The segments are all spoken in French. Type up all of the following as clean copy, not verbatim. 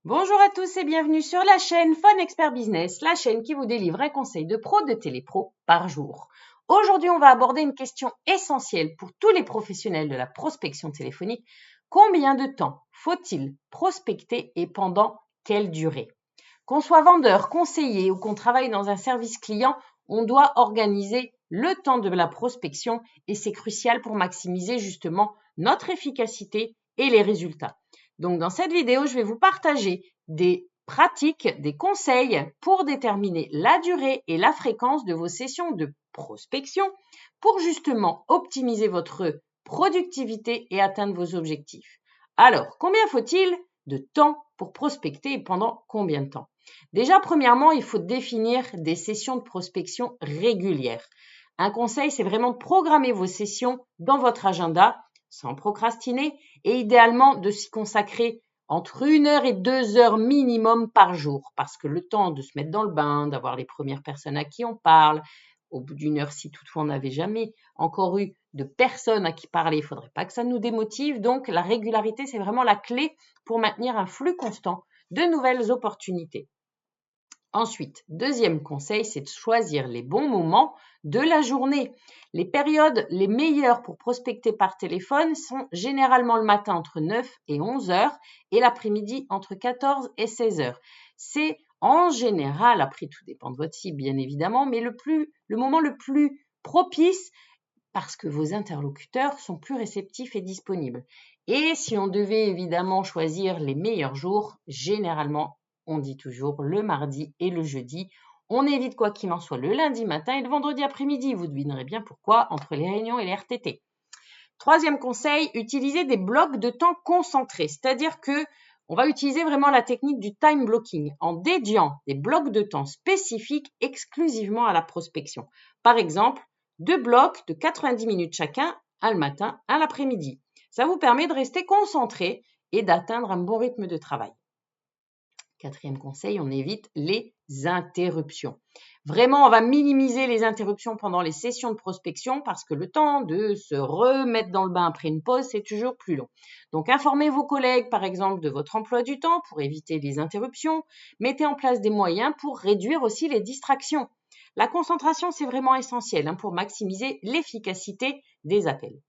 Bonjour à tous et bienvenue sur la chaîne Fun Expert Business, la chaîne qui vous délivre un conseil de pro de télépro par jour. Aujourd'hui, on va aborder une question essentielle pour tous les professionnels de la prospection téléphonique. Combien de temps faut-il prospecter et pendant quelle durée? Qu'on soit vendeur, conseiller ou qu'on travaille dans un service client, on doit organiser le temps de la prospection et c'est crucial pour maximiser justement notre efficacité et les résultats. Donc, dans cette vidéo, je vais vous partager des pratiques, des conseils pour déterminer la durée et la fréquence de vos sessions de prospection pour justement optimiser votre productivité et atteindre vos objectifs. Alors, combien faut-il de temps pour prospecter et pendant combien de temps? Déjà, premièrement, il faut définir des sessions de prospection régulières. Un conseil, c'est vraiment de programmer vos sessions dans votre agenda sans procrastiner et idéalement de s'y consacrer entre 1 heure et 2 heures minimum par jour parce que le temps de se mettre dans le bain, d'avoir les premières personnes à qui on parle, au bout d'une heure, si toutefois on n'avait jamais encore eu de personnes à qui parler, il ne faudrait pas que ça nous démotive. Donc, la régularité, c'est vraiment la clé pour maintenir un flux constant de nouvelles opportunités. Ensuite, deuxième conseil, c'est de choisir les bons moments de la journée. Les périodes les meilleures pour prospecter par téléphone sont généralement le matin entre 9 et 11 heures et l'après-midi entre 14 et 16 heures. C'est en général, après tout dépend de votre cible bien évidemment, mais le moment le plus propice parce que vos interlocuteurs sont plus réceptifs et disponibles. Et si on devait évidemment choisir les meilleurs jours, généralement, on dit toujours le mardi et le jeudi. On évite quoi qu'il en soit le lundi matin et le vendredi après-midi. Vous devinerez bien pourquoi entre les réunions et les RTT. Troisième conseil, utilisez des blocs de temps concentrés. C'est-à-dire que on va utiliser vraiment la technique du time blocking en dédiant des blocs de temps spécifiques exclusivement à la prospection. Par exemple, 2 blocs de 90 minutes chacun, un le matin, un l'après-midi. Ça vous permet de rester concentré et d'atteindre un bon rythme de travail. Quatrième conseil, on évite les interruptions. Vraiment, on va minimiser les interruptions pendant les sessions de prospection parce que le temps de se remettre dans le bain après une pause, c'est toujours plus long. Donc, informez vos collègues, par exemple, de votre emploi du temps pour éviter les interruptions. Mettez en place des moyens pour réduire aussi les distractions. La concentration, c'est vraiment essentiel pour maximiser l'efficacité des appels.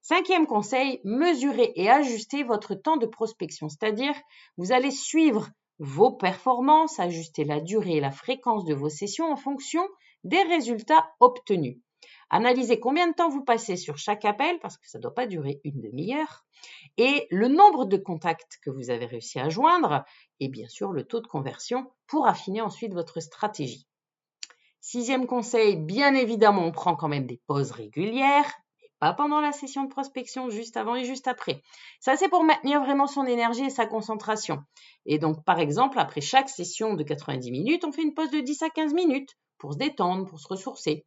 Cinquième conseil, mesurez et ajustez votre temps de prospection, c'est-à-dire vous allez suivre vos performances, ajuster la durée et la fréquence de vos sessions en fonction des résultats obtenus. Analysez combien de temps vous passez sur chaque appel, parce que ça ne doit pas durer une demi-heure, et le nombre de contacts que vous avez réussi à joindre, et bien sûr le taux de conversion pour affiner ensuite votre stratégie. Sixième conseil, bien évidemment, on prend quand même des pauses régulières, pas pendant la session de prospection, juste avant et juste après. Ça, c'est pour maintenir vraiment son énergie et sa concentration. Et donc, par exemple, après chaque session de 90 minutes, on fait une pause de 10 à 15 minutes pour se détendre, pour se ressourcer.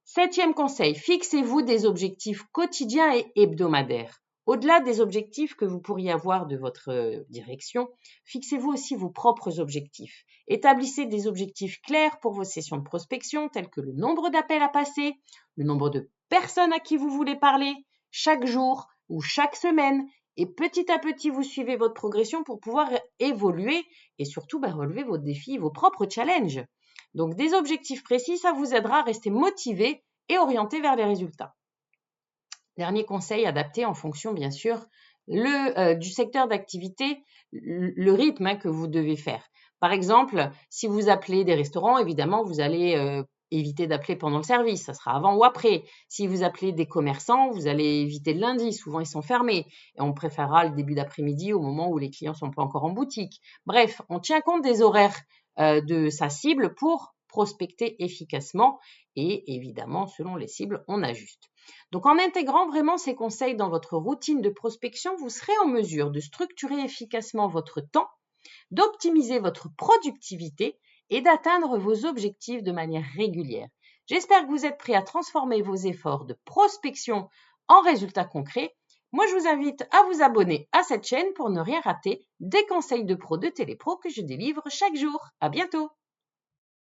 Septième conseil, fixez-vous des objectifs quotidiens et hebdomadaires. Au-delà des objectifs que vous pourriez avoir de votre direction, fixez-vous aussi vos propres objectifs. Établissez des objectifs clairs pour vos sessions de prospection, tels que le nombre d'appels à passer, le nombre de personnes à qui vous voulez parler, chaque jour ou chaque semaine. Et petit à petit, vous suivez votre progression pour pouvoir évoluer et surtout relever vos défis, vos propres challenges. Donc, des objectifs précis, ça vous aidera à rester motivé et orienté vers les résultats. Dernier conseil, adapté en fonction, bien sûr, du secteur d'activité, le rythme que vous devez faire. Par exemple, si vous appelez des restaurants, évidemment, vous allez éviter d'appeler pendant le service, ça sera avant ou après. Si vous appelez des commerçants, vous allez éviter le lundi, souvent ils sont fermés. Et on préférera le début d'après-midi au moment où les clients ne sont pas encore en boutique. Bref, on tient compte des horaires de sa cible pour prospecter efficacement et évidemment, selon les cibles, on ajuste. Donc, en intégrant vraiment ces conseils dans votre routine de prospection, vous serez en mesure de structurer efficacement votre temps, d'optimiser votre productivité et d'atteindre vos objectifs de manière régulière. J'espère que vous êtes prêts à transformer vos efforts de prospection en résultats concrets. Moi, je vous invite à vous abonner à cette chaîne pour ne rien rater des conseils de pro de télépro que je délivre chaque jour. À bientôt!